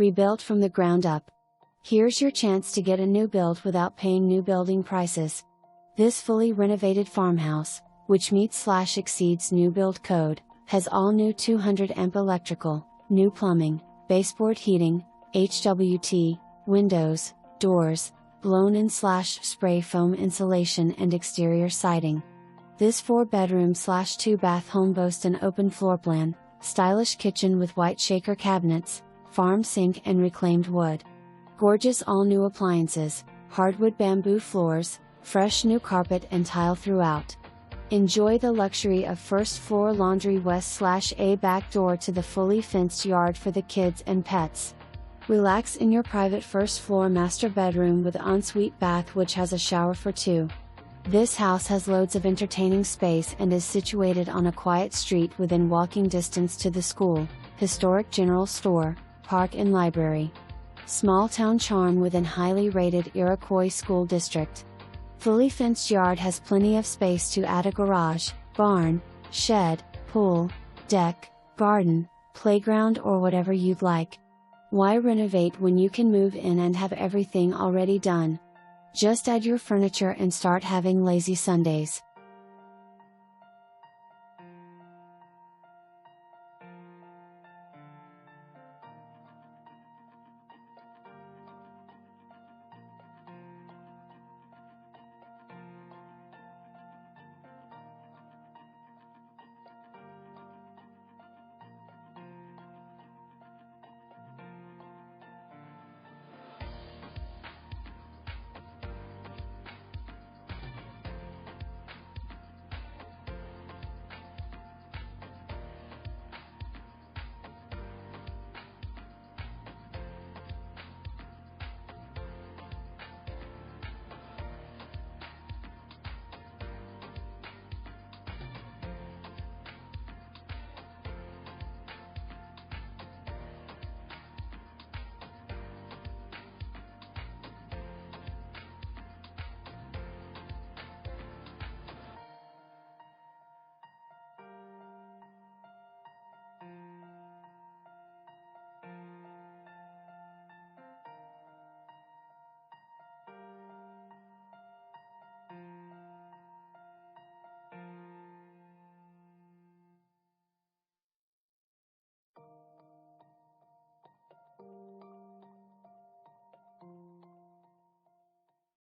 rebuilt from the ground up. Here's your chance to get a new build without paying new building prices. This fully renovated farmhouse, which meets/exceeds new build code, has all new 200 amp electrical, new plumbing, baseboard heating, HWT, windows, doors, blown-in/spray foam insulation and exterior siding. This 4-bedroom/2-bath home boasts an open floor plan, stylish kitchen with white shaker cabinets, farm sink and reclaimed wood. Gorgeous all-new appliances, hardwood bamboo floors, fresh new carpet and tile throughout. Enjoy the luxury of first-floor laundry west/a back door to the fully fenced yard for the kids and pets. Relax in your private first-floor master bedroom with ensuite bath which has a shower for two. This house has loads of entertaining space and is situated on a quiet street within walking distance to the school, historic general store, park and library. Small town charm within highly rated Iroquois School district. Fully fenced yard has plenty of space to add a garage, barn, shed, pool, deck, garden, playground or whatever you'd like. Why renovate when you can move in and have everything already done? Just add your furniture and start having lazy Sundays.